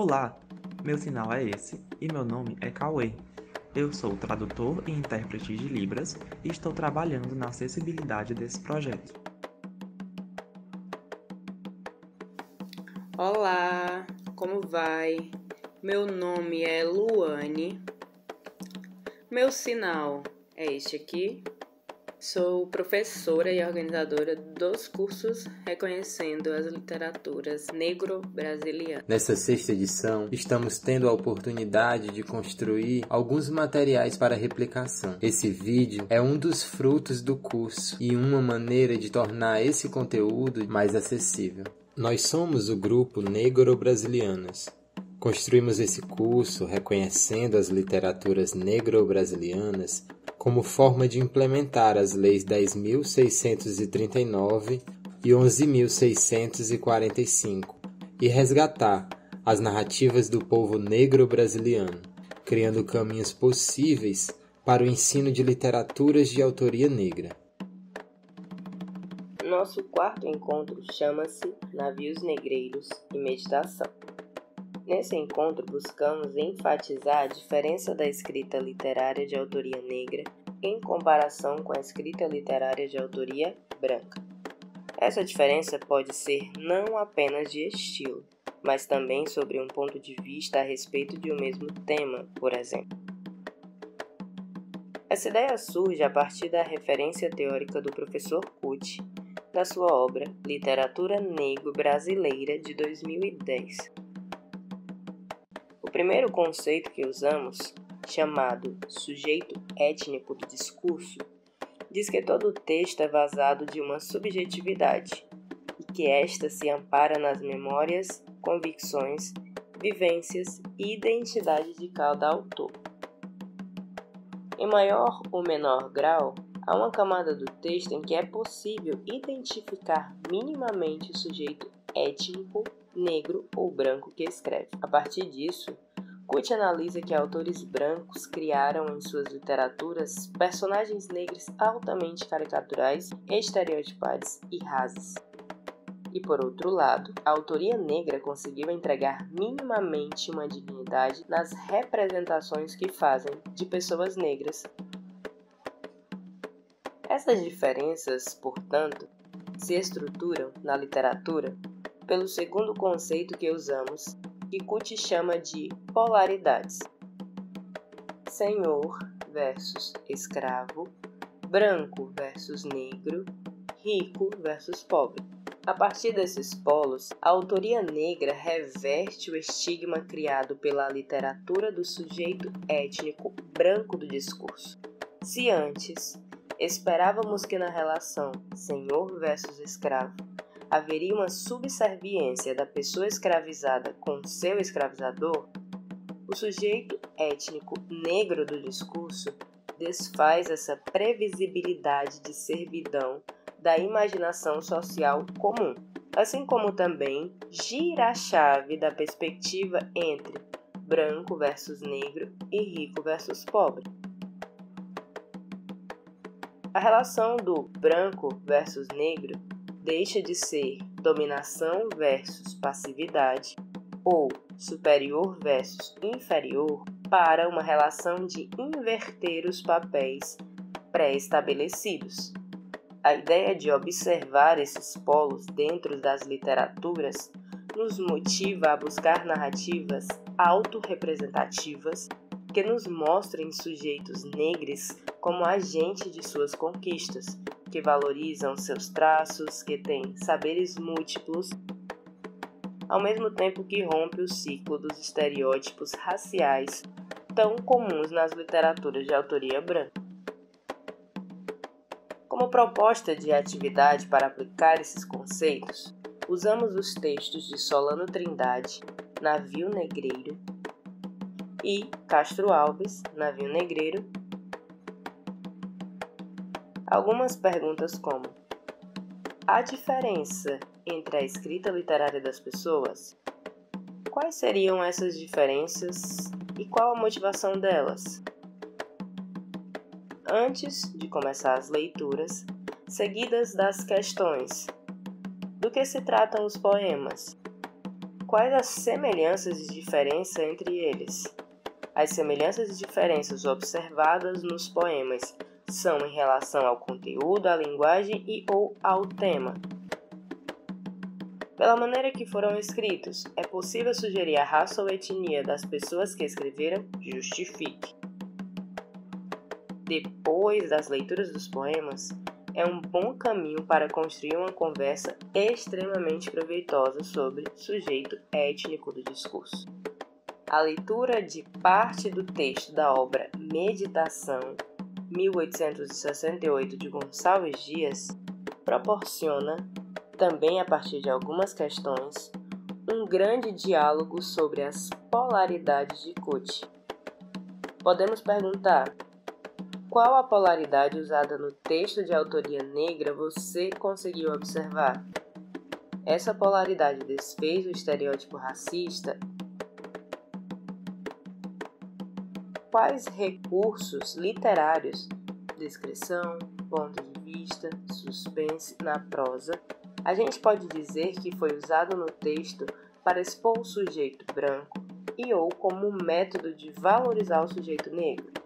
Olá, meu sinal é esse e meu nome é Cauê. Eu sou tradutor e intérprete de Libras e estou trabalhando na acessibilidade desse projeto. Olá, como vai? Meu nome é Luane. Meu sinal é este aqui. Sou professora e organizadora dos cursos Reconhecendo as Literaturas Negro-Brasilianas. Nessa sexta edição, estamos tendo a oportunidade de construir alguns materiais para replicação. Esse vídeo é um dos frutos do curso e uma maneira de tornar esse conteúdo mais acessível. Nós somos o grupo Negro-Brasilianas. Construímos esse curso reconhecendo as literaturas negro-brasilianas como forma de implementar as leis 10.639 e 11.645 e resgatar as narrativas do povo negro-brasiliano, criando caminhos possíveis para o ensino de literaturas de autoria negra. Nosso quarto encontro chama-se Navios Negreiros e Meditação. Nesse encontro, buscamos enfatizar a diferença da escrita literária de autoria negra em comparação com a escrita literária de autoria branca. Essa diferença pode ser não apenas de estilo, mas também sobre um ponto de vista a respeito de um mesmo tema, por exemplo. Essa ideia surge a partir da referência teórica do professor Kuti, da sua obra Literatura Negro-Brasileira de 2010. O primeiro conceito que usamos, chamado sujeito étnico do discurso, diz que todo texto é vazado de uma subjetividade e que esta se ampara nas memórias, convicções, vivências e identidade de cada autor. Em maior ou menor grau, há uma camada do texto em que é possível identificar minimamente o sujeito étnico, negro ou branco que escreve. A partir disso, Kuti analisa que autores brancos criaram em suas literaturas personagens negros altamente caricaturais, estereotipados e rasos. E por outro lado, a autoria negra conseguiu entregar minimamente uma dignidade nas representações que fazem de pessoas negras. Essas diferenças, portanto, se estruturam na literatura pelo segundo conceito que usamos, que Kuti chama de polaridades. Senhor versus escravo, branco versus negro, rico versus pobre. A partir desses polos, a autoria negra reverte o estigma criado pela literatura do sujeito étnico branco do discurso. Se antes esperávamos que na relação senhor versus escravo haveria uma subserviência da pessoa escravizada com seu escravizador, o sujeito étnico negro do discurso desfaz essa previsibilidade de servidão da imaginação social comum, assim como também gira a chave da perspectiva entre branco versus negro e rico versus pobre. A relação do branco versus negro deixa de ser dominação versus passividade ou superior versus inferior para uma relação de inverter os papéis pré-estabelecidos. A ideia de observar esses polos dentro das literaturas nos motiva a buscar narrativas autorrepresentativas que nos mostrem sujeitos negros como agente de suas conquistas, que valorizam seus traços, que têm saberes múltiplos, ao mesmo tempo que rompe o ciclo dos estereótipos raciais tão comuns nas literaturas de autoria branca. Como proposta de atividade para aplicar esses conceitos, usamos os textos de Solano Trindade, Navio Negreiro, e Castro Alves, Navio Negreiro. Algumas perguntas como: há diferença entre a escrita literária das pessoas? Quais seriam essas diferenças e qual a motivação delas? Antes de começar as leituras, seguidas das questões: do que se tratam os poemas? quais as semelhanças e diferenças entre eles? As semelhanças e diferenças observadas nos poemas são em relação ao conteúdo, à linguagem e ou ao tema. Pela maneira que foram escritos, é possível sugerir a raça ou etnia das pessoas que escreveram? Justifique. Depois das leituras dos poemas, é um bom caminho para construir uma conversa extremamente proveitosa sobre o sujeito étnico do discurso. A leitura de parte do texto da obra Meditação, 1868, de Gonçalves Dias, proporciona, também a partir de algumas questões, um grande diálogo sobre as polaridades de Kut. Podemos perguntar: qual a polaridade usada no texto de autoria negra você conseguiu observar? Essa polaridade desfez o estereótipo racista? Quais recursos literários, descrição, ponto de vista, suspense na prosa, a gente pode dizer que foi usado no texto para expor o sujeito branco e ou como um método de valorizar o sujeito negro?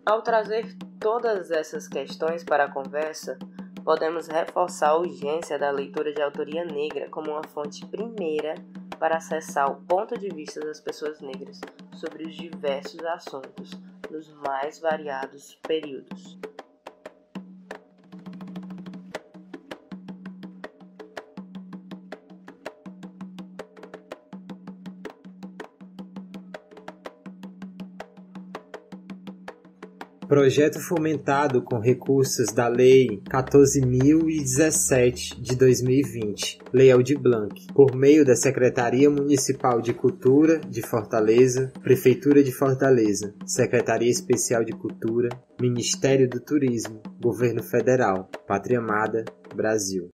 Ao trazer todas essas questões para a conversa, podemos reforçar a urgência da leitura de autoria negra como uma fonte primeira para acessar o ponto de vista das pessoas negras sobre os diversos assuntos nos mais variados períodos. Projeto fomentado com recursos da Lei 14.017 de 2020, Lei Aldir Blanc, por meio da Secretaria Municipal de Cultura de Fortaleza, Prefeitura de Fortaleza, Secretaria Especial de Cultura, Ministério do Turismo, Governo Federal, Pátria Amada, Brasil.